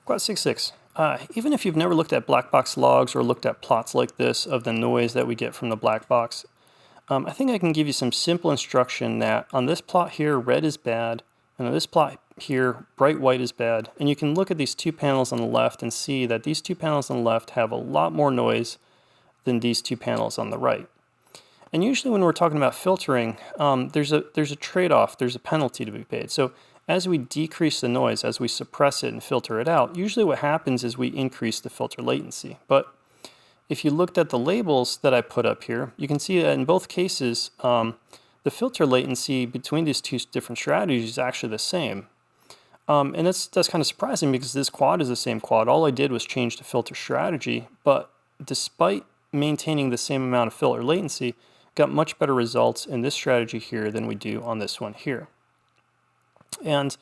Quad 66. Even if you've never looked at black box logs or looked at plots like this of the noise that we get from the black box, I think I can give you some simple instruction that on this plot here, red is bad, and on this plot here, bright white is bad. And you can look at these two panels on the left and see that these two panels on the left have a lot more noise than these two panels on the right. And usually when we're talking about filtering, there's a trade-off, there's a penalty to be paid. So as we decrease the noise, as we suppress it and filter it out, usually what happens is we increase the filter latency. But if you looked at the labels that I put up here, you can see that in both cases, the filter latency between these two different strategies is actually the same. And that's kind of surprising because this quad is the same quad. All I did was change the filter strategy, but despite maintaining the same amount of filter latency, got much better results in this strategy here than we do on this one here. And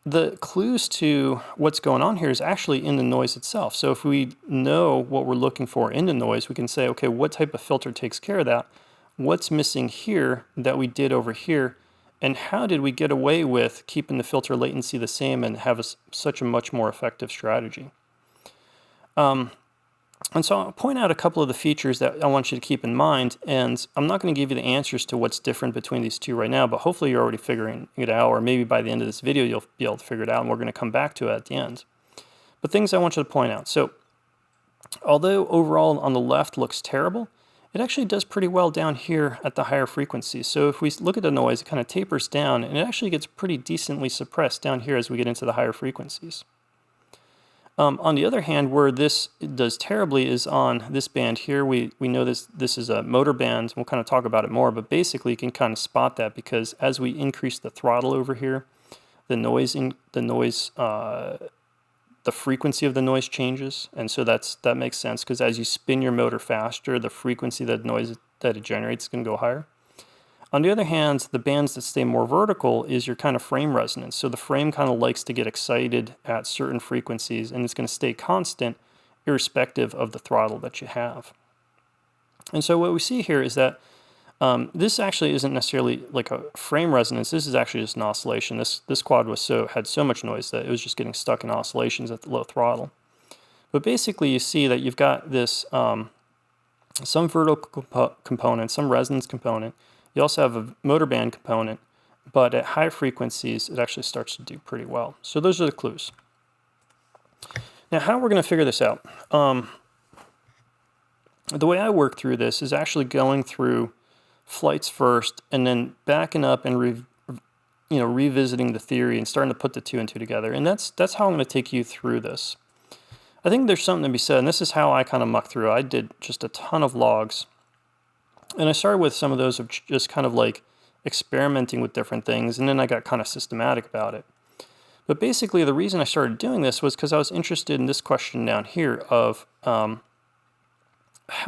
the clues to what's going on here is actually in the noise itself. So if we know what we're looking for in the noise, we can say, okay, what type of filter takes care of that? What's missing here that we did over here? And how did we get away with keeping the filter latency the same and have such a much more effective strategy? And so I'll point out a couple of the features that I want you to keep in mind, and I'm not going to give you the answers to what's different between these two right now, but hopefully you're already figuring it out, or maybe by the end of this video you'll be able to figure it out, and we're going to come back to it at the end. But things I want you to point out. So although overall on the left looks terrible, it actually does pretty well down here at the higher frequencies. So if we look at the noise, it kind of tapers down, and it actually gets pretty decently suppressed down here as we get into the higher frequencies. On the other hand, where this does terribly is on this band here. We know this is a motor band. We'll kind of talk about it more, but basically you can kind of spot that because as we increase the throttle over here, the frequency of the noise changes, and so that makes sense because as you spin your motor faster, the frequency that noise that it generates is going to go higher. On the other hand, the bands that stay more vertical is your kind of frame resonance. So the frame kind of likes to get excited at certain frequencies, and it's going to stay constant irrespective of the throttle that you have. And so what we see here is that this actually isn't necessarily like a frame resonance. This is actually just an oscillation. This quad had so much noise that it was just getting stuck in oscillations at the low throttle. But basically you see that you've got this some vertical component, some resonance component. You also have a motor band component, but at high frequencies, it actually starts to do pretty well. So those are the clues. Now, how we're going to figure this out? The way I work through this is actually going through flights first, and then backing up and revisiting the theory and starting to put the two and two together. And that's how I'm going to take you through this. I think there's something to be said, and this is how I kind of muck through. I did just a ton of logs. And I started with some of those of just kind of like experimenting with different things, and then I got kind of systematic about it. But basically the reason I started doing this was because I was interested in this question down here of how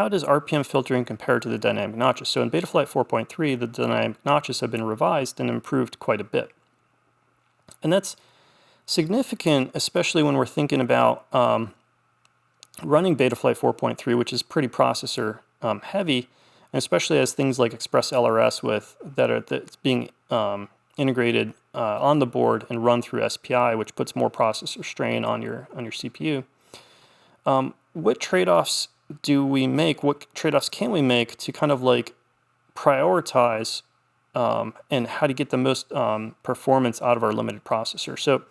does RPM filtering compare to the dynamic notches? So in Betaflight 4.3, the dynamic notches have been revised and improved quite a bit. And that's significant, especially when we're thinking about running Betaflight 4.3, which is pretty processor heavy, and especially as things like Express LRS that's being integrated on the board and run through SPI, which puts more processor strain on your CPU. What trade-offs do we make? What trade-offs can we make to kind of like prioritize and how to get the most performance out of our limited processor? So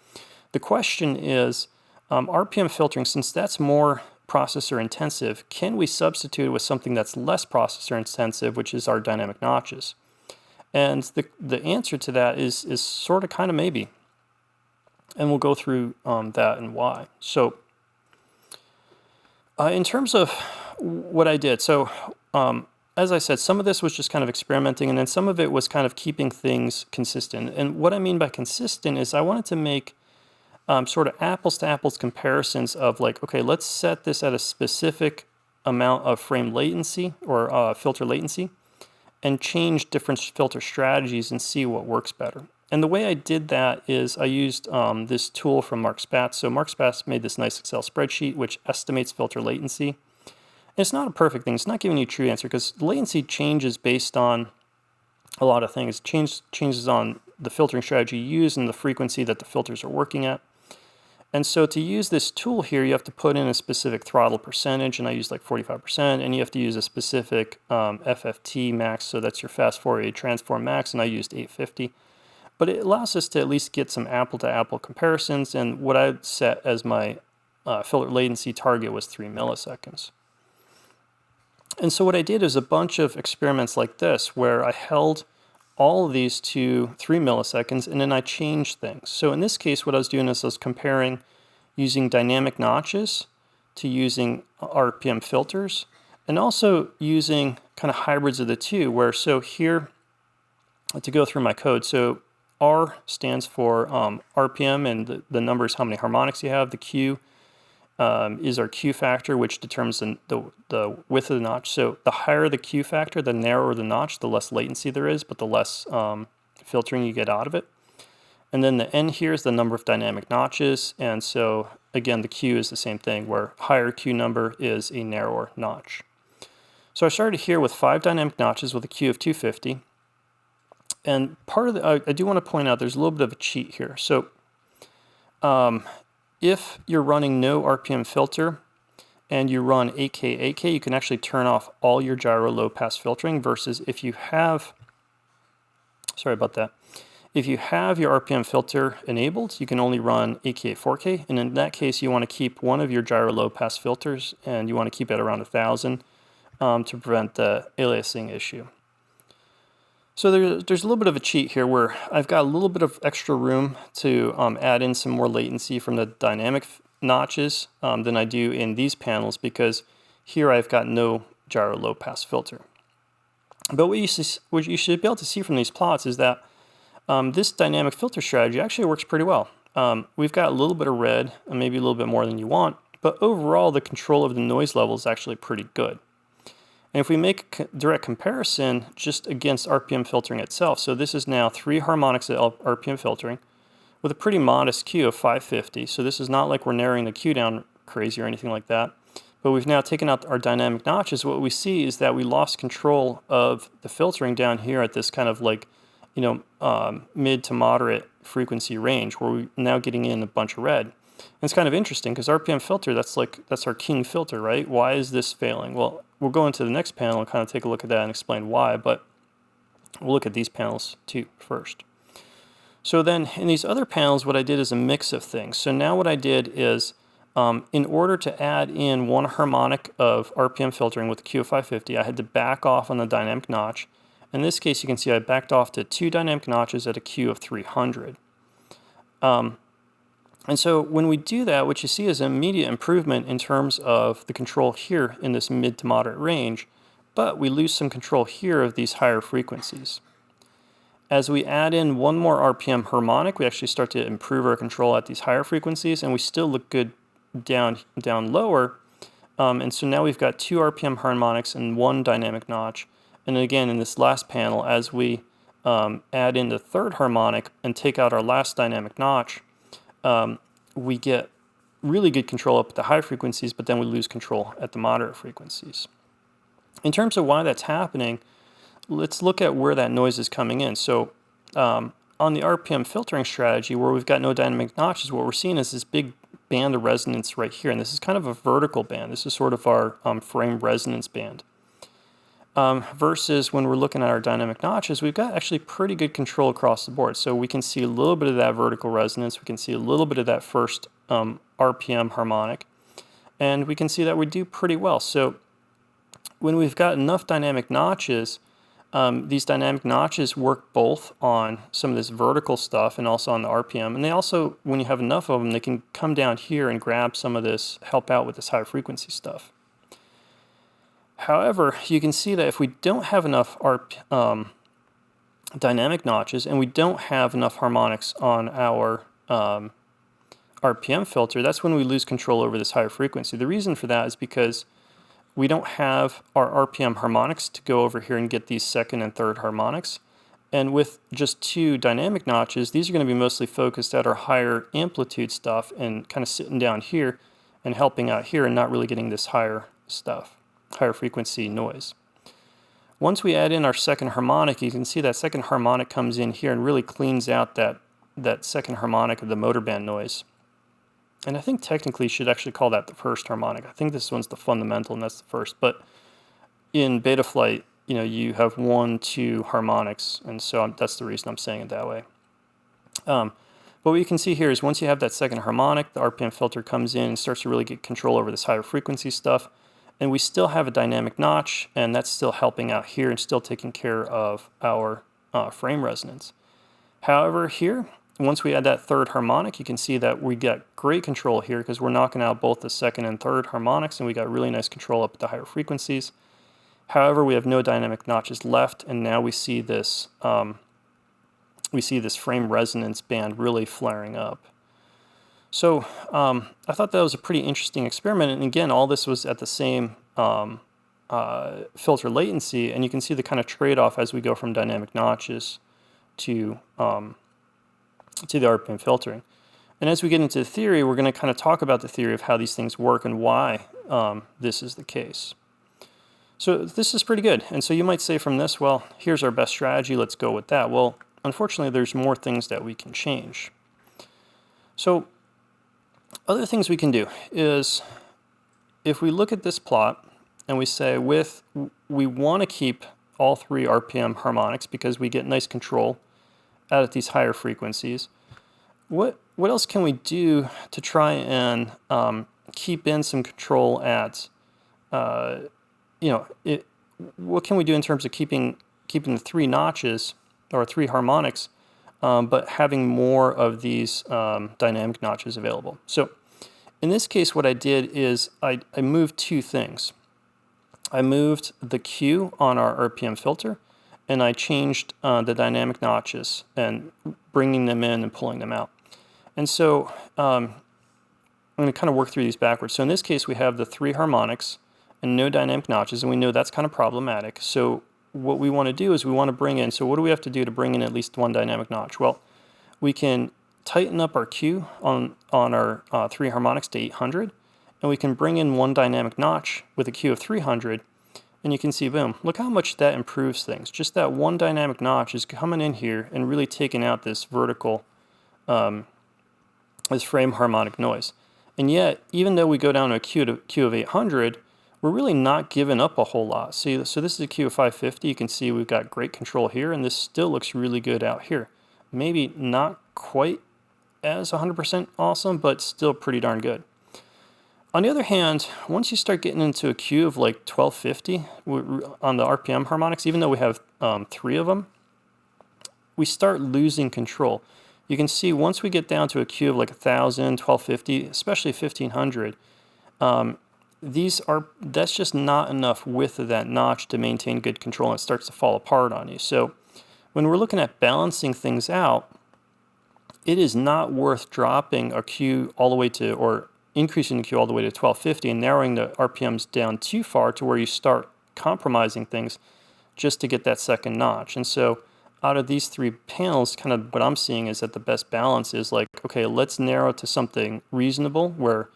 the question is, RPM filtering, since that's more processor intensive, can we substitute it with something that's less processor intensive, which is our dynamic notches? And the answer to that is sort of kind of maybe. And we'll go through that and why. So in terms of what I did, so as I said, some of this was just kind of experimenting, and then some of it was kind of keeping things consistent. And what I mean by consistent is I wanted to make sort of apples to apples comparisons of like, okay, let's set this at a specific amount of frame latency or filter latency and change different filter strategies and see what works better. And the way I did that is I used this tool from Mark Spatz. So Mark Spatz made this nice Excel spreadsheet which estimates filter latency. And it's not a perfect thing. It's not giving you a true answer because latency changes based on a lot of things. Changes on the filtering strategy you use and the frequency that the filters are working at. And so to use this tool here, you have to put in a specific throttle percentage, and I used like 45%, and you have to use a specific FFT max, so that's your fast Fourier transform max, and I used 850. But it allows us to at least get some apple-to-apple comparisons, and what I set as my filter latency target was 3 milliseconds. And so what I did is a bunch of experiments like this, where I held all of these to 3 milliseconds, and then I changed things. So in this case, what I was doing is I was comparing using dynamic notches to using RPM filters, and also using kind of hybrids of the two, where so here, to go through my code, so R stands for RPM, and the number is how many harmonics you have. The Q is our Q factor, which determines the width of the notch. So the higher the Q factor, the narrower the notch, the less latency there is, but the less filtering you get out of it. And then the N here is the number of dynamic notches, and so again the Q is the same thing, where higher Q number is a narrower notch. So I started here with 5 dynamic notches with a Q of 250. And part of I do want to point out there's a little bit of a cheat here. So if you're running no RPM filter and you run AK, you can actually turn off all your gyro low pass filtering, versus if you have, sorry about that, if you have your RPM filter enabled, you can only run AKA 4K, and in that case you want to keep one of your gyro low pass filters, and you want to keep it around 1000 to prevent the aliasing issue. So there's a little bit of a cheat here, where I've got a little bit of extra room to add in some more latency from the dynamic notches than I do in these panels, because here I've got no gyro low pass filter. But what you should be able to see from these plots is that this dynamic filter strategy actually works pretty well. We've got a little bit of red, and maybe a little bit more than you want, but overall the control of the noise level is actually pretty good. And if we make a direct comparison just against RPM filtering itself, so this is now 3 harmonics of RPM filtering with a pretty modest Q of 550. So this is not like we're narrowing the Q down crazy or anything like that. But we've now taken out our dynamic notches. What we see is that we lost control of the filtering down here at this kind of like, mid to moderate frequency range, where we're now getting in a bunch of red. And it's kind of interesting because RPM filter, that's our king filter, right? Why is this failing? Well, we'll go into the next panel and kind of take a look at that and explain why, but we'll look at these panels too first. So then in these other panels, what I did is a mix of things. So now what I did is, in order to add in 1 harmonic of RPM filtering with a Q of 550, I had to back off on the dynamic notch. In this case, you can see I backed off to 2 dynamic notches at a Q of 300. And so when we do that, what you see is an immediate improvement in terms of the control here in this mid to moderate range, but we lose some control here of these higher frequencies. As we add in 1 more RPM harmonic, we actually start to improve our control at these higher frequencies, and we still look good down lower. And so now we've got 2 RPM harmonics and 1 dynamic notch. And again, in this last panel, as we add in the 3rd harmonic and take out our last dynamic notch, we get really good control up at the high frequencies, but then we lose control at the moderate frequencies. In terms of why that's happening, let's look at where that noise is coming in. So on the RPM filtering strategy, where we've got no dynamic notches, what we're seeing is this big band of resonance right here, and this is kind of a vertical band. This is sort of our frame resonance band. Versus when we're looking at our dynamic notches, we've got actually pretty good control across the board. So we can see a little bit of that vertical resonance, we can see a little bit of that first RPM harmonic, and we can see that we do pretty well. So when we've got enough dynamic notches, these dynamic notches work both on some of this vertical stuff and also on the RPM, and they also, when you have enough of them, they can come down here and grab some of this, help out with this high frequency stuff. However, you can see that if we don't have enough dynamic notches and we don't have enough harmonics on our RPM filter, that's when we lose control over this higher frequency. The reason for that is because we don't have our RPM harmonics to go over here and get these 2nd and 3rd harmonics. And with just 2 dynamic notches, these are going to be mostly focused at our higher amplitude stuff and kind of sitting down here and helping out here and not really getting this higher stuff, higher frequency noise. Once we add in our 2nd harmonic, you can see that 2nd harmonic comes in here and really cleans out that 2nd harmonic of the motor band noise. and I think technically you should actually call that the first harmonic. I think this one's the fundamental, and that's the first. But in Betaflight, you have 1, 2 harmonics, and so that's the reason I'm saying it that way. But what you can see here is once you have that second harmonic, the RPM filter comes in and starts to really get control over this higher frequency stuff. And we still have a dynamic notch, and that's still helping out here and still taking care of our frame resonance. However, here, once we add that third harmonic, you can see that we get great control here because we're knocking out both the second and third harmonics, and we got really nice control up at the higher frequencies. However, we have no dynamic notches left, and now we see this frame resonance band really flaring up. So I thought that was a pretty interesting experiment, and again, all this was at the same filter latency, and you can see the kind of trade-off as we go from dynamic notches to the RPM filtering. And as we get into the theory, we're going to kind of talk about the theory of how these things work and why this is the case. So this is pretty good. And so you might say from this, well, here's our best strategy, let's go with that. Well, unfortunately, there's more things that we can change. So other things we can do is if we look at this plot and we say we want to keep all 3 RPM harmonics because we get nice control out at these higher frequencies. What else can we do to try and keep in some control at what can we do in terms of keeping the 3 notches or 3 harmonics, but having more of these dynamic notches available? So in this case, what I did is I moved 2 things. I moved the Q on our RPM filter, and I changed the dynamic notches and bringing them in and pulling them out. And so I'm going to kind of work through these backwards. So in this case, we have the 3 harmonics and no dynamic notches, and we know that's kind of problematic. So what we want to do is we want to bring in, so what do we have to do to bring in at least 1 dynamic notch? Well, we can tighten up our Q on our 3 harmonics to 800, and we can bring in 1 dynamic notch with a Q of 300, and you can see, boom, look how much that improves things. Just that 1 dynamic notch is coming in here and really taking out this vertical, this frame harmonic noise. And yet, even though we go down to a Q of 800, we're really not giving up a whole lot. So this is a Q of 550. You can see we've got great control here, and this still looks really good out here. Maybe not quite as 100% awesome, but still pretty darn good. On the other hand, once you start getting into a Q of like 1250 on the RPM harmonics, even though we have 3 of them, we start losing control. You can see once we get down to a Q of like 1000, 1250, especially 1500, that's just not enough width of that notch to maintain good control, and it starts to fall apart on you. So when we're looking at balancing things out, it is not worth dropping a Q all the way to, or increasing the Q all the way to 1250 and narrowing the RPMs down too far to where you start compromising things just to get that second notch. And so out of these 3 panels, kind of what I'm seeing is that the best balance is like, okay, let's narrow to something reasonable where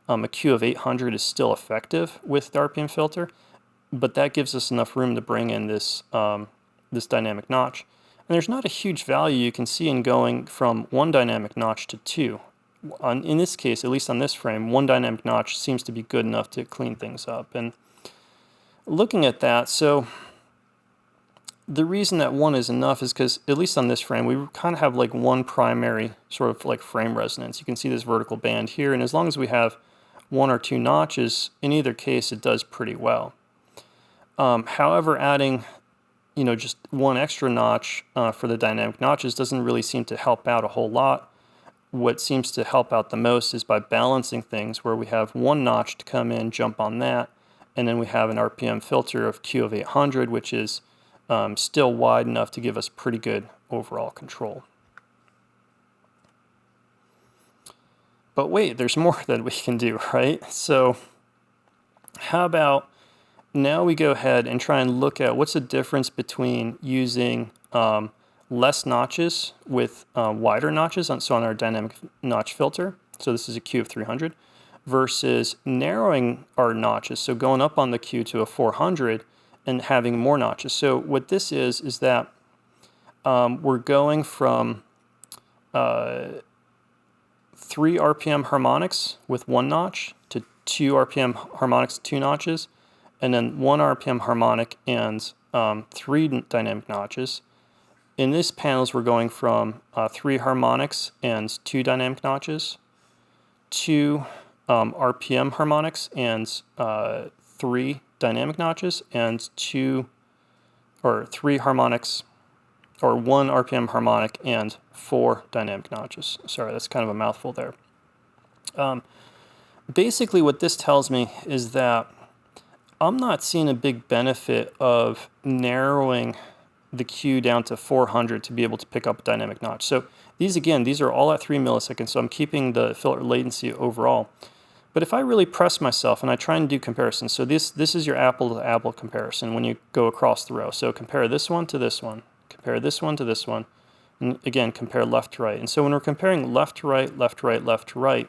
a Q of 800 is still effective with the RPM filter, but that gives us enough room to bring in this, this dynamic notch. And there's not a huge value you can see in going from 1 dynamic notch to 2. In this case, at least on this frame, 1 dynamic notch seems to be good enough to clean things up. And looking at that, so the reason that 1 is enough is because, at least on this frame, we kind of have like 1 primary sort of like frame resonance. You can see this vertical band here, and as long as we have 1 or 2 notches, in either case, it does pretty well. However, adding just 1 extra notch for the dynamic notches doesn't really seem to help out a whole lot. What seems to help out the most is by balancing things where we have 1 notch to come in, jump on that, and then we have an RPM filter of Q of 800, which is still wide enough to give us pretty good overall control. But wait, there's more that we can do, right? So how about now we go ahead and try and look at what's the difference between using less notches with wider notches, so on our dynamic notch filter, so this is a Q of 300, versus narrowing our notches, so going up on the Q to a 400 and having more notches. So what this is that we're going from 3 RPM harmonics with 1 notch to 2 RPM harmonics, 2 notches, and then 1 RPM harmonic and 3 dynamic notches. In this panels, we're going from 3 harmonics and 2 dynamic notches, 2 RPM harmonics and 3 dynamic notches, and 3 harmonics, or 1 RPM harmonic and 4 dynamic notches. Sorry, that's kind of a mouthful there. Basically what this tells me is that I'm not seeing a big benefit of narrowing the Q down to 400 to be able to pick up a dynamic notch. So these are all at 3 milliseconds, so I'm keeping the filter latency overall. But if I really press myself and I try and do comparisons, so this is your apple-to-apple comparison when you go across the row. So compare this one to this one, compare this one to this one, and again, compare left to right. And so when we're comparing left to right, left to right, left to right,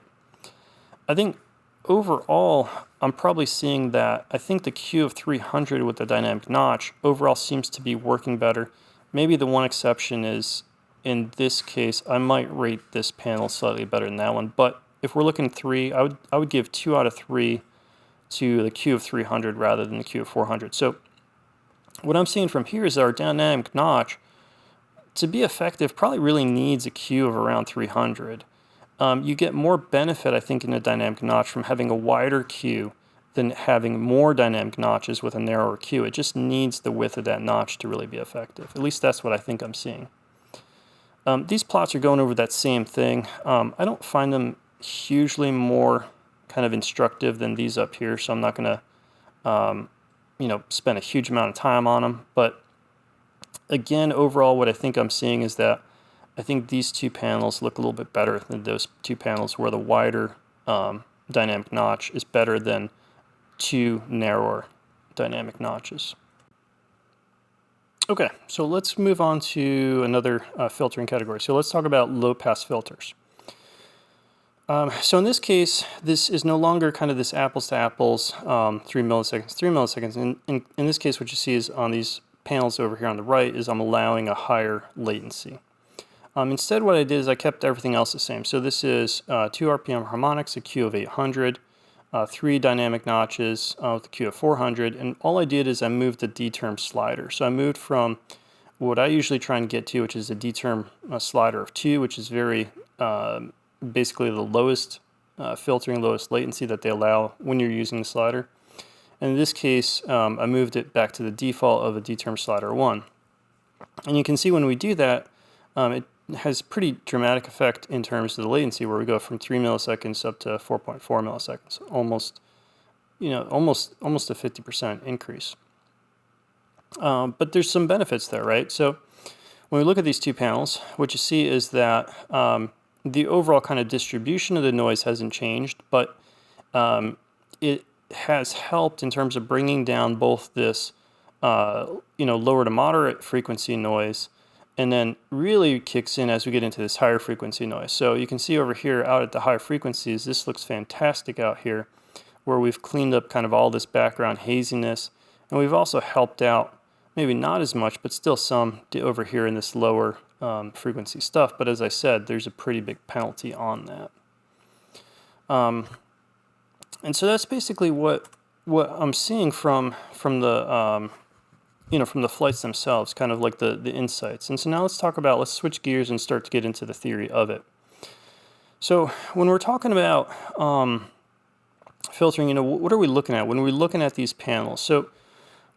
I think overall, I'm probably seeing that I think the Q of 300 with the dynamic notch overall seems to be working better. Maybe the one exception is, in this case, I might rate this panel slightly better than that one. But if we're looking at 3, I would give 2 out of 3 to the Q of 300 rather than the Q of 400. So what I'm seeing from here is our dynamic notch, to be effective, probably really needs a Q of around 300. You get more benefit, I think, in a dynamic notch from having a wider Q than having more dynamic notches with a narrower Q. It just needs the width of that notch to really be effective. At least that's what I think I'm seeing. These plots are going over that same thing. I don't find them hugely more kind of instructive than these up here, so I'm not going to spend a huge amount of time on them. But again, overall, what I think I'm seeing is that I think these 2 panels look a little bit better than those 2 panels where the wider dynamic notch is better than 2 narrower dynamic notches. Okay, so let's move on to another filtering category. So let's talk about low-pass filters. So in this case, this is no longer kind of this apples-to-apples 3 milliseconds, 3 milliseconds. In this case, what you see is on these panels over here on the right is I'm allowing a higher latency. Instead, what I did is I kept everything else the same. So this is 2 RPM harmonics, a Q of 800, 3 dynamic notches with a Q of 400, and all I did is I moved the D-term slider. So I moved from what I usually try and get to, which is a D-term slider of 2, which is very basically the lowest filtering, lowest latency that they allow when you're using the slider. And in this case, I moved it back to the default of a D-term slider 1. And you can see when we do that, it has pretty dramatic effect in terms of the latency, where we go from 3 milliseconds up to 4.4 milliseconds, almost a 50% increase. But there's some benefits there, right? So when we look at these 2 panels, what you see is that the overall kind of distribution of the noise hasn't changed, but it has helped in terms of bringing down both this lower to moderate frequency noise, and then really kicks in as we get into this higher frequency noise. So you can see over here out at the higher frequencies, this looks fantastic out here, where we've cleaned up kind of all this background haziness, and we've also helped out, maybe not as much, but still some over here in this lower frequency stuff. But as I said, there's a pretty big penalty on that. And so that's basically what I'm seeing from the from the flights themselves, kind of like the insights. And so now let's switch gears and start to get into the theory of it. So when we're talking about filtering, what are we looking at when we're looking at these panels? So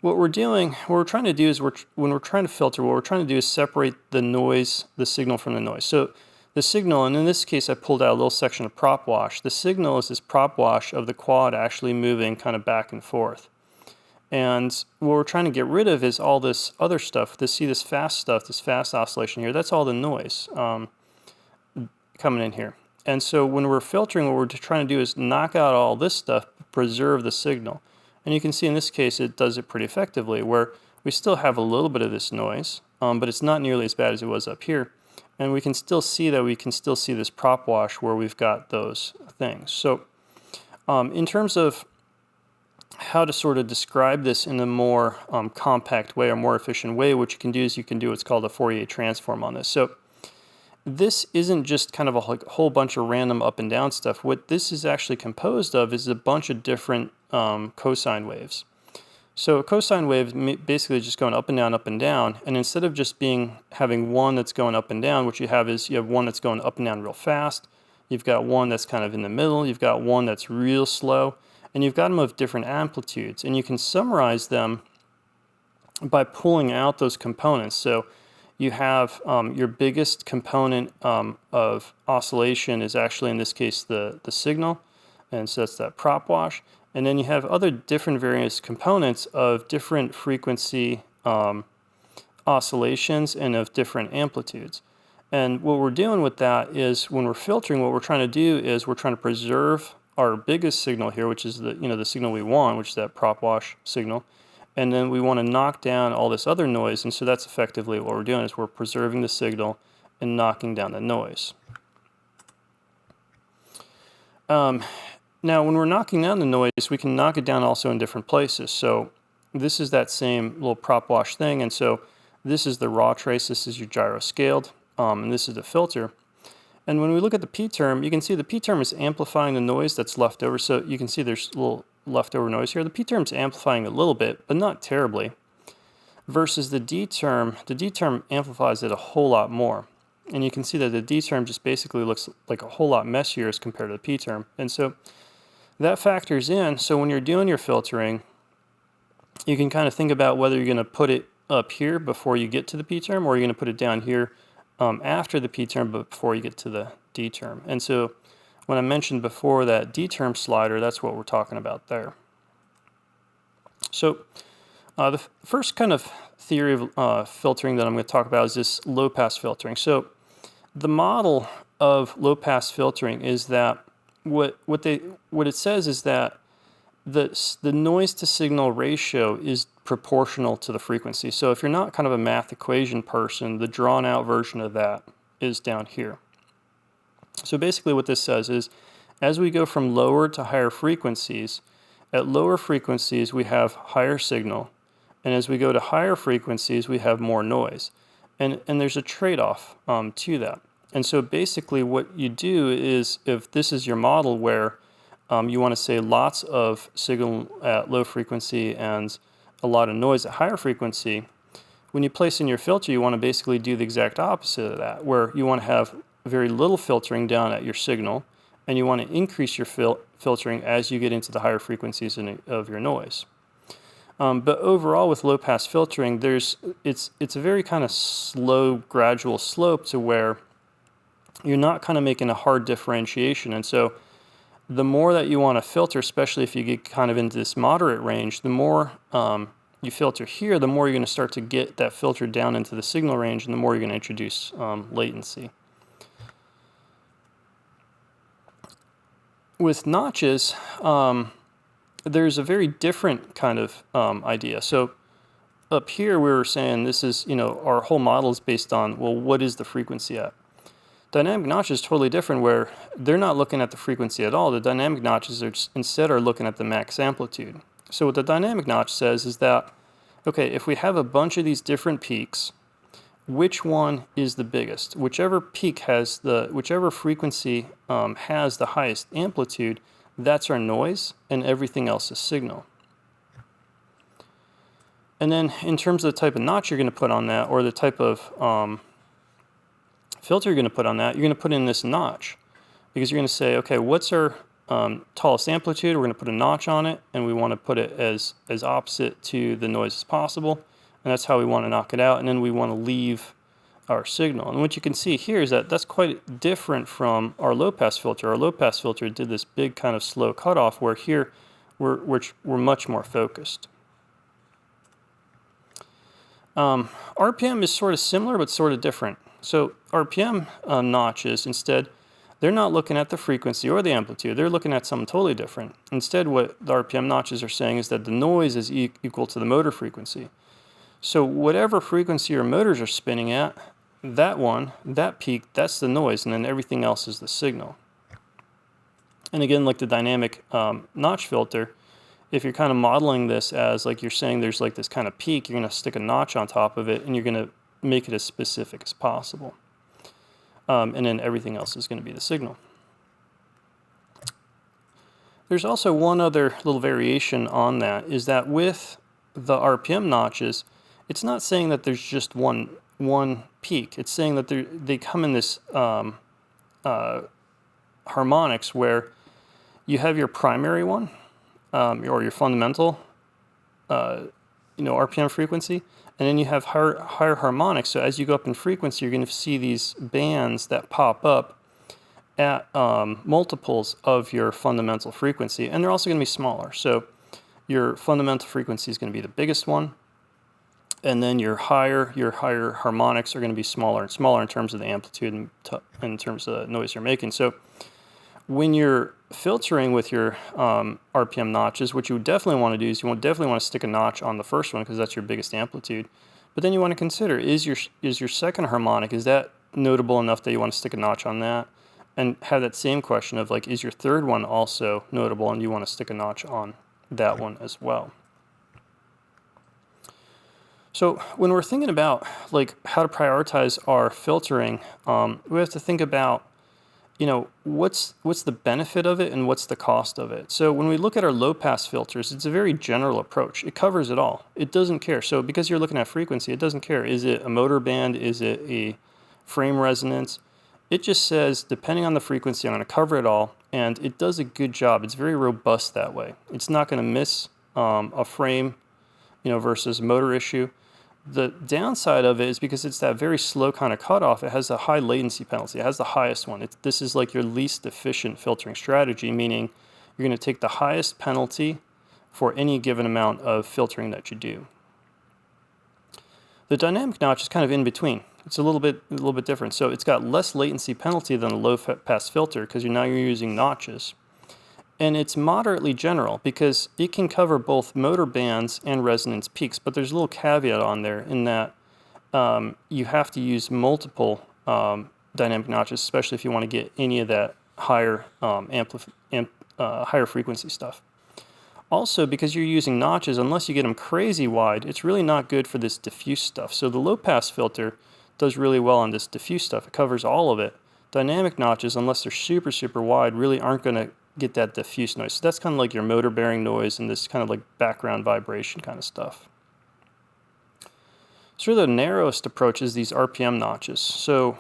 what we're trying to do is when we're trying to filter, what we're trying to do is separate the signal from the noise. So the signal, and in this case I pulled out a little section of prop wash. The signal is this prop wash of the quad actually moving kind of back and forth. And what we're trying to get rid of is all this other stuff. This fast stuff, this fast oscillation here, that's all the noise coming in here. And so when we're filtering, what we're trying to do is knock out all this stuff, preserve the signal. And you can see in this case it does it pretty effectively, where we still have a little bit of this noise, but it's not nearly as bad as it was up here. And we can still see this prop wash where we've got those things. So in terms of how to sort of describe this in a more compact way or more efficient way, what you can do is you can do what's called a Fourier transform on this. So this isn't just kind of a whole bunch of random up and down stuff. What this is actually composed of is a bunch of different cosine waves. So a cosine wave basically just going up and down, and instead of just having one that's going up and down, what you have is you have one that's going up and down real fast, you've got one that's kind of in the middle, you've got one that's real slow, and you've got them of different amplitudes, and you can summarize them by pulling out those components. So you have your biggest component of oscillation is actually, in this case, the signal, and so that's that prop wash. And then you have other different various components of different frequency oscillations and of different amplitudes. And what we're doing with that is when we're filtering, what we're trying to do is we're trying to preserve our biggest signal here, which is the signal we want, which is that prop wash signal. And then we want to knock down all this other noise. And so that's effectively what we're doing, is we're preserving the signal and knocking down the noise. Now, when we're knocking down the noise, we can knock it down also in different places. So this is that same little prop wash thing. And so this is the raw trace. This is your gyro scaled. And this is the filter. And when we look at the P term, you can see the P term is amplifying the noise that's left over. So you can see there's a little leftover noise here. The P term is amplifying a little bit, but not terribly. Versus the D term amplifies it a whole lot more. And you can see that the D term just basically looks like a whole lot messier as compared to the P term. And so that factors in. So when you're doing your filtering, you can kind of think about whether you're going to put it up here before you get to the P term, or you're going to put it down here after the P term but before you get to the D term. And so when I mentioned before that D term slider, that's what we're talking about there. So the first kind of theory of filtering that I'm going to talk about is this low-pass filtering. So the model of low-pass filtering is that what it says is that the noise to signal ratio is proportional to the frequency. So if you're not kind of a math equation person, the drawn out version of that is down here. So basically what this says is, as we go from lower to higher frequencies, at lower frequencies we have higher signal, and as we go to higher frequencies we have more noise. And there's a trade-off to that. And so basically what you do is, if this is your model where you want to say lots of signal at low frequency and a lot of noise at higher frequency, when you place in your filter, you want to basically do the exact opposite of that, where you want to have very little filtering down at your signal, and you want to increase your filtering as you get into the higher frequencies of your noise. But overall, with low-pass filtering, it's a very kind of slow, gradual slope to where you're not kind of making a hard differentiation. And so the more that you want to filter, especially if you get kind of into this moderate range, the more you filter here, the more you're going to start to get that filter down into the signal range, and the more you're going to introduce latency. With notches, there's a very different kind of idea. So up here we were saying this is, our whole model is based on, well, what is the frequency at? Dynamic notches is totally different, where they're not looking at the frequency at all. The dynamic notches instead are looking at the max amplitude. So what the dynamic notch says is that, okay, if we have a bunch of these different peaks, which one is the biggest? Whichever peak has whichever frequency has the highest amplitude, that's our noise, and everything else is signal. And then in terms of the type of notch you're going to put on that, or the type of filter you're going to put on that, you're going to put in this notch, because you're going to say, okay, what's our tallest amplitude? We're going to put a notch on it, and we want to put it as opposite to the noise as possible, and that's how we want to knock it out. And then we want to leave our signal. And what you can see here is that that's quite different from our low-pass filter. Our low-pass filter did this big kind of slow cutoff, where here we're much more focused. RPM is sort of similar but sort of different. So RPM notches, instead, they're not looking at the frequency or the amplitude. They're looking at something totally different. Instead, what the RPM notches are saying is that the noise is equal to the motor frequency. So whatever frequency your motors are spinning at, that peak, that's the noise, and then everything else is the signal. And again, like the dynamic notch filter, if you're kind of modeling this as, like, you're saying there's like this kind of peak, you're going to stick a notch on top of it, and you're going to make it as specific as possible. and then everything else is going to be the signal. There's also one other little variation on that, is that with the RPM notches, it's not saying that there's just one peak. It's saying that they come in this harmonics where you have your primary one, or your fundamental, RPM frequency, and then you have higher harmonics. So as you go up in frequency, you're going to see these bands that pop up at multiples of your fundamental frequency, and they're also going to be smaller. So your fundamental frequency is going to be the biggest one, and then your higher harmonics are going to be smaller and smaller in terms of the amplitude and in terms of the noise you're making. So when you're filtering with your RPM notches, what you would definitely want to do is you definitely want to stick a notch on the first one because that's your biggest amplitude. But then you want to consider, is your second harmonic, is that notable enough that you want to stick a notch on that? And have that same question of like, is your third one also notable and you want to stick a notch on that one as well? So when we're thinking about like how to prioritize our filtering, we have to think about, what's the benefit of it and what's the cost of it. So when we look at our low pass filters, it's a very general approach. It covers it all. It doesn't care. So because you're looking at frequency, it doesn't care. Is it a motor band? Is it a frame resonance? It just says, depending on the frequency, I'm going to cover it all, and it does a good job. It's very robust that way. It's not going to miss a frame, versus a motor issue. The downside of it is because it's that very slow kind of cutoff, it has a high latency penalty. It has the highest one. This is like your least efficient filtering strategy, meaning you're going to take the highest penalty for any given amount of filtering that you do. The dynamic notch is kind of in between. It's a little bit different. So it's got less latency penalty than a low pass filter because you're using notches. And it's moderately general because it can cover both motor bands and resonance peaks, but there's a little caveat on there in that you have to use multiple dynamic notches, especially if you want to get any of that higher higher frequency stuff. Also, because you're using notches, unless you get them crazy wide, it's really not good for this diffuse stuff. So the low pass filter does really well on this diffuse stuff. It covers all of it. Dynamic notches, unless they're super, super wide, really aren't going to get that diffuse noise. So that's kind of like your motor bearing noise and this kind of like background vibration kind of stuff. So the narrowest approach is these RPM notches. So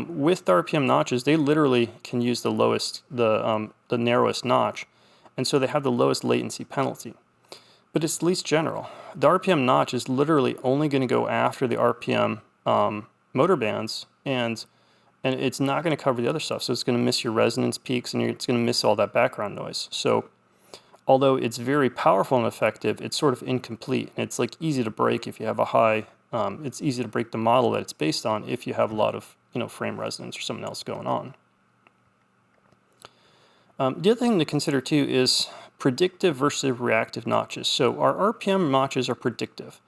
with the RPM notches, they literally can use the narrowest notch, and so they have the lowest latency penalty. But it's least general. The RPM notch is literally only going to go after the RPM motor bands, and it's not going to cover the other stuff. So it's going to miss your resonance peaks, and it's going to miss all that background noise. So although it's very powerful and effective, it's sort of incomplete. And it's like easy to break if you have a high, it's easy to break the model that it's based on if you have a lot of frame resonance or something else going on. The other thing to consider too is predictive versus reactive notches. So our RPM notches are predictive.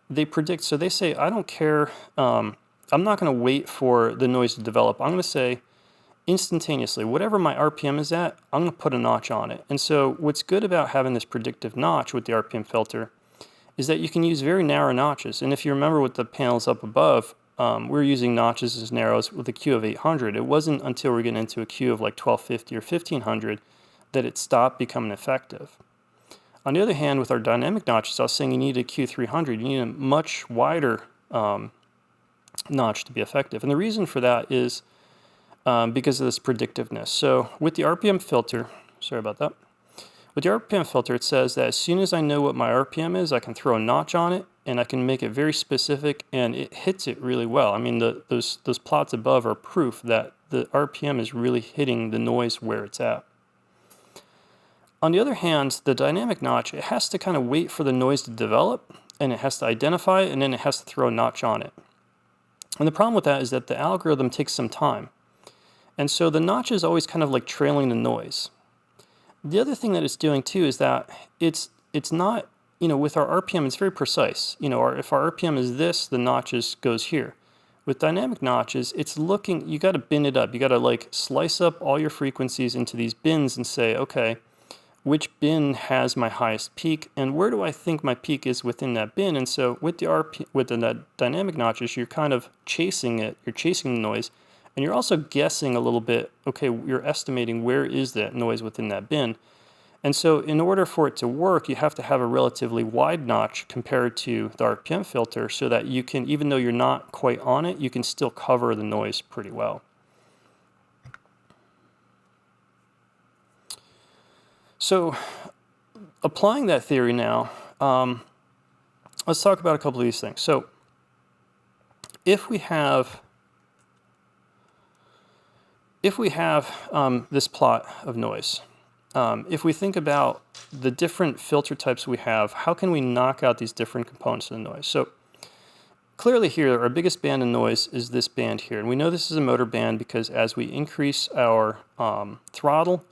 They predict, so they say, I don't care, I'm not going to wait for the noise to develop. I'm going to say instantaneously, whatever my RPM is at, I'm going to put a notch on it. And so what's good about having this predictive notch with the RPM filter is that you can use very narrow notches. And if you remember with the panels up above, we're using notches as narrow as with a Q of 800. It wasn't until we're getting into a Q of like 1250 or 1500 that it stopped becoming effective. On the other hand, with our dynamic notches, I was saying you need a Q300. You need a much wider notch to be effective. And the reason for that is because of this predictiveness. So with the RPM filter, sorry about that. With the RPM filter, it says that as soon as I know what my RPM is, I can throw a notch on it, and I can make it very specific, and it hits it really well. I mean, those plots above are proof that the RPM is really hitting the noise where it's at. On the other hand, the dynamic notch, it has to kind of wait for the noise to develop, and it has to identify it, and then it has to throw a notch on it. And the problem with that is that the algorithm takes some time. And so the notch is always kind of like trailing the noise. The other thing that it's doing too is that it's not, with our RPM, it's very precise. If our RPM is this, the notches goes here. With dynamic notches, it's looking, you got to bin it up. You got to like slice up all your frequencies into these bins and say, okay, which bin has my highest peak, and where do I think my peak is within that bin? And so with the dynamic notches, you're kind of chasing it. You're chasing the noise, And you're also guessing a little bit, okay, you're estimating where is that noise within that bin. And so in order for it to work, you have to have a relatively wide notch compared to the RPM filter so that you can, even though you're not quite on it, you can still cover the noise pretty well. So applying that theory now, let's talk about a couple of these things. So if we have this plot of noise, if we think about the different filter types we have, how can we knock out these different components of the noise? So clearly here, our biggest band of noise is this band here. And we know this is a motor band because as we increase our throttle,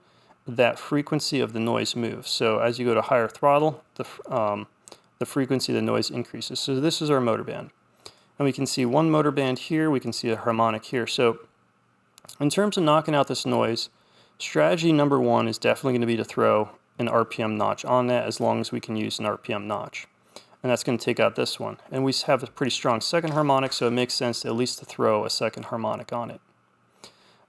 that frequency of the noise moves. So as you go to higher throttle, the frequency of the noise increases. So this is our motor band. And we can see one motor band here, we can see a harmonic here. So in terms of knocking out this noise, strategy number one is definitely going to be to throw an RPM notch on that as long as we can use an RPM notch. And that's going to take out this one. And we have a pretty strong second harmonic, so it makes sense at least to throw a second harmonic on it.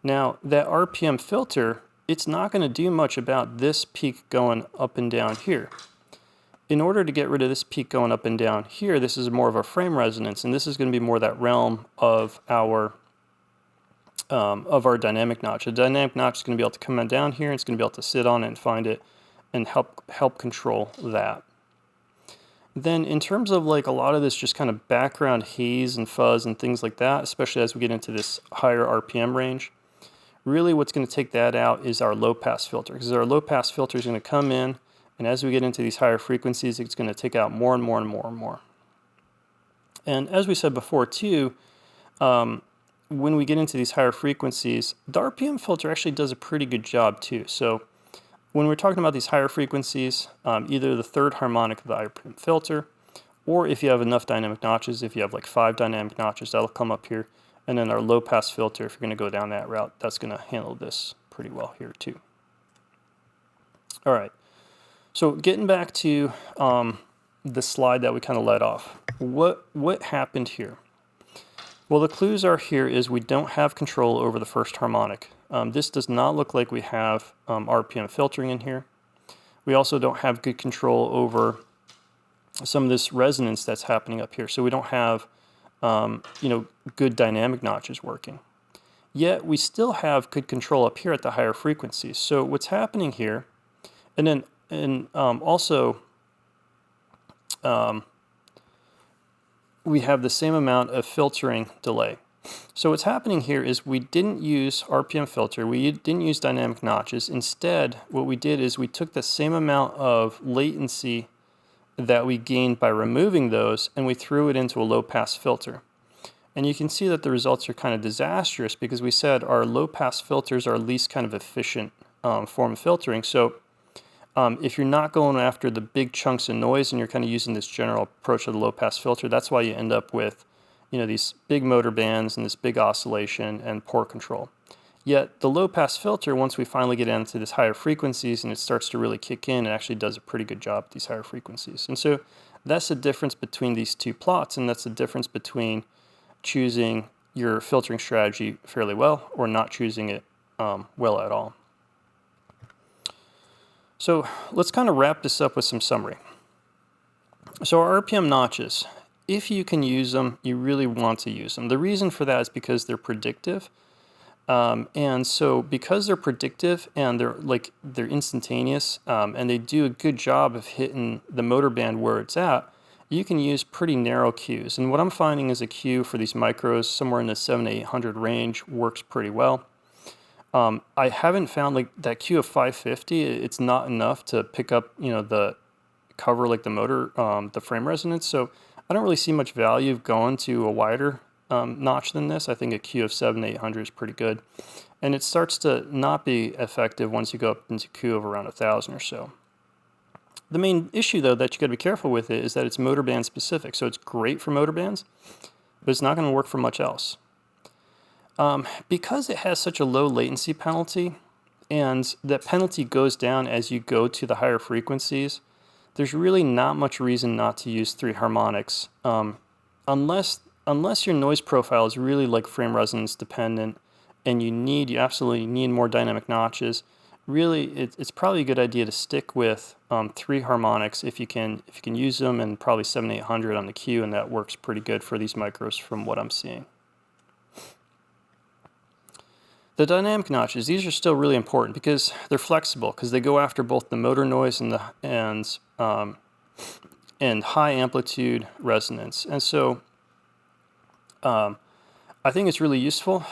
Now, that RPM filter, it's not going to do much about this peak going up and down here. In order to get rid of this peak going up and down here, this is more of a frame resonance, and this is going to be more that realm of our dynamic notch. A dynamic notch is going to be able to come down here, and it's going to be able to sit on it and find it and help control that. Then in terms of like a lot of this just kind of background haze and fuzz and things like that, especially as we get into this higher RPM range, really what's going to take that out is our low pass filter, because our low pass filter is going to come in, and as we get into these higher frequencies, it's going to take out more and more and more and more. And as we said before too, when we get into these higher frequencies, the RPM filter actually does a pretty good job too. So when we're talking about these higher frequencies, either the third harmonic of the RPM filter, or if you have enough dynamic notches, if you have like 5 dynamic notches, that'll come up here. And then our low pass filter, if you're going to go down that route, that's going to handle this pretty well here too. All right, so getting back to the slide that we kind of led off, what happened here? Well, the clues are here is we don't have control over the first harmonic. This does not look like we have RPM filtering in here. We also don't have good control over some of this resonance that's happening up here. So we don't have good dynamic notches working. Yet we still have good control up here at the higher frequencies. So what's happening here, also we have the same amount of filtering delay. So what's happening here is we didn't use RPM filter, we didn't use dynamic notches. Instead, what we did is we took the same amount of latency that we gained by removing those, and we threw it into a low pass filter. And you can see that the results are kind of disastrous because we said our low pass filters are least kind of efficient form of filtering. So if you're not going after the big chunks of noise and you're kind of using this general approach of the low pass filter, that's why you end up with these big motor bands and this big oscillation and poor control. Yet the low pass filter, once we finally get into these higher frequencies and it starts to really kick in, it actually does a pretty good job at these higher frequencies. And so that's the difference between these two plots, and that's the difference between choosing your filtering strategy fairly well or not choosing it well at all. So let's kind of wrap this up with some summary. So our RPM notches, if you can use them, you really want to use them. The reason for that is because they're predictive. And so because they're predictive and they're instantaneous and they do a good job of hitting the motor band where it's at, you can use pretty narrow cues. And what I'm finding is a cue for these micros somewhere in the 700 to 800 range works pretty well. I haven't found like that cue of 550, it's not enough to pick up, the cover like the motor, the frame resonance. So I don't really see much value of going to a wider notch than this. I think a cue of 700 to 800 is pretty good. And it starts to not be effective once you go up into cue of around 1,000 or so. The main issue though that you got to be careful with it is that it's motor band specific. So it's great for motor bands, but it's not going to work for much else. Because it has such a low latency penalty, and that penalty goes down as you go to the higher frequencies, there's really not much reason not to use 3 harmonics, unless your noise profile is really like frame resonance dependent, and you absolutely need more dynamic notches, really it's probably a good idea to stick with 3 harmonics if you can use them, and probably 7800 on the Q, and that works pretty good for these micros from what I'm seeing. The dynamic notches, these are still really important because they're flexible, because they go after both the motor noise and high amplitude resonance. And so I think it's really useful.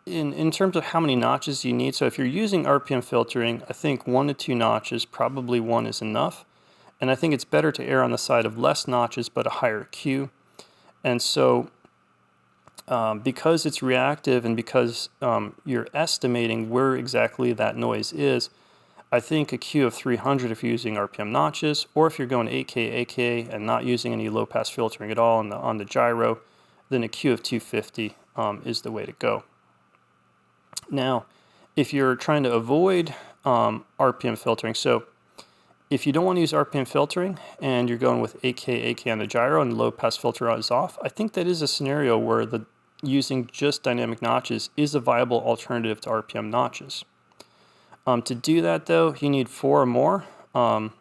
In terms of how many notches you need, so if you're using RPM filtering, I think 1 to 2 notches, probably 1 is enough. And I think it's better to err on the side of less notches but a higher Q. And so because it's reactive and because you're estimating where exactly that noise is, I think a Q of 300 if you're using RPM notches, or if you're going 8K, AK and not using any low-pass filtering at all on the gyro, then a Q of 250 is the way to go. Now, if you're trying to avoid RPM filtering, so if you don't want to use RPM filtering and you're going with AK on the gyro and the low-pass filter is off, I think that is a scenario where using just dynamic notches is a viable alternative to RPM notches. To do that, though, you need 4 or more, and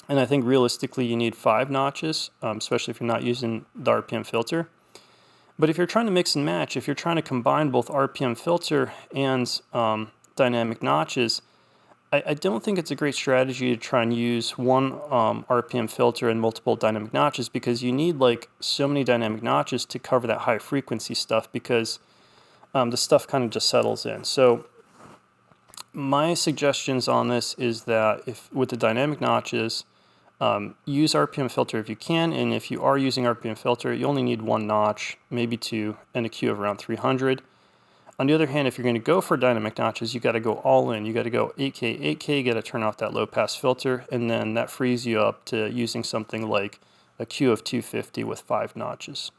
I think realistically you need 5 notches, especially if you're not using the RPM filter. But if you're trying to mix and match, if you're trying to combine both RPM filter and dynamic notches, I don't think it's a great strategy to try and use one RPM filter and multiple dynamic notches, because you need like so many dynamic notches to cover that high frequency stuff, because the stuff kind of just settles in. So my suggestions on this is that if with the dynamic notches, use RPM filter if you can, and if you are using RPM filter, you only need 1 notch, maybe 2, and a Q of around 300. On the other hand, if you're going to go for dynamic notches, you got to go all in. You got to go 8K, got to turn off that low pass filter, and then that frees you up to using something like a Q of 250 with 5 notches.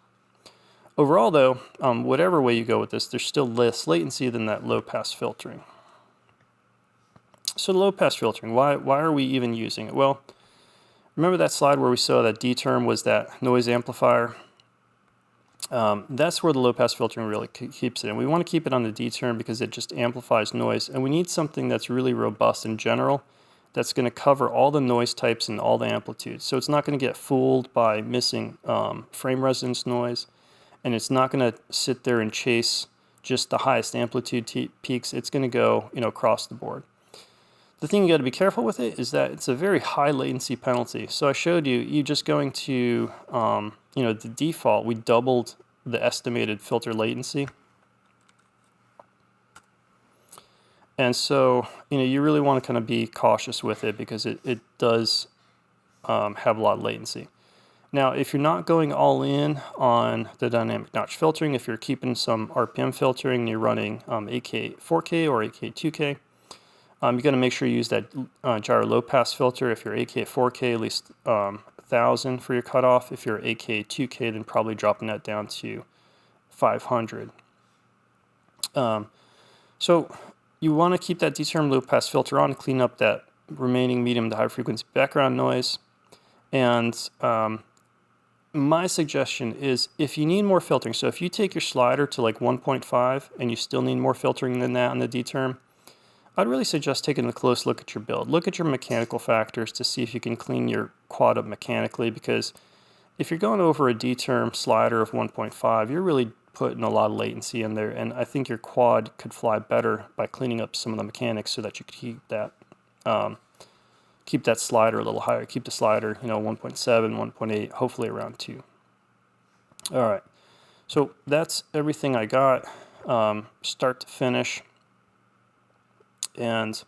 Overall, though, whatever way you go with this, there's still less latency than that low pass filtering. So low pass filtering, why are we even using it? Well, remember that slide where we saw that D term was that noise amplifier? That's where the low-pass filtering really keeps it. And we want to keep it on the D term because it just amplifies noise. And we need something that's really robust in general, that's going to cover all the noise types and all the amplitudes. So it's not going to get fooled by missing frame resonance noise, and it's not going to sit there and chase just the highest amplitude peaks. It's going to go across the board. The thing you got to be careful with it is that it's a very high latency penalty. So I showed you just going to the default, we doubled the estimated filter latency. And so, you really want to kind of be cautious with it because it does have a lot of latency. Now, if you're not going all in on the dynamic notch filtering, if you're keeping some RPM filtering and you're running AK 4K or AK 2K, you got to make sure you use that gyro low pass filter. If you're AK 4K, at least 1,000 for your cutoff. If you're AK 2K, then probably dropping that down to 500. So you want to keep that D-term low pass filter on to clean up that remaining medium to high frequency background noise. And my suggestion is, if you need more filtering, so if you take your slider to like 1.5 and you still need more filtering than that on the D-term, I'd really suggest taking a close look at your build. Look at your mechanical factors to see if you can clean your quad up mechanically, because if you're going over a D-term slider of 1.5, you're really putting a lot of latency in there, and I think your quad could fly better by cleaning up some of the mechanics so that you could keep that slider a little higher. Keep the slider, 1.7, 1.8, hopefully around 2. All right, so that's everything I got, start to finish. And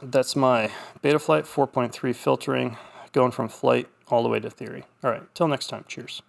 that's my Betaflight 4.3 filtering, going from flight all the way to theory. All right, till next time, cheers.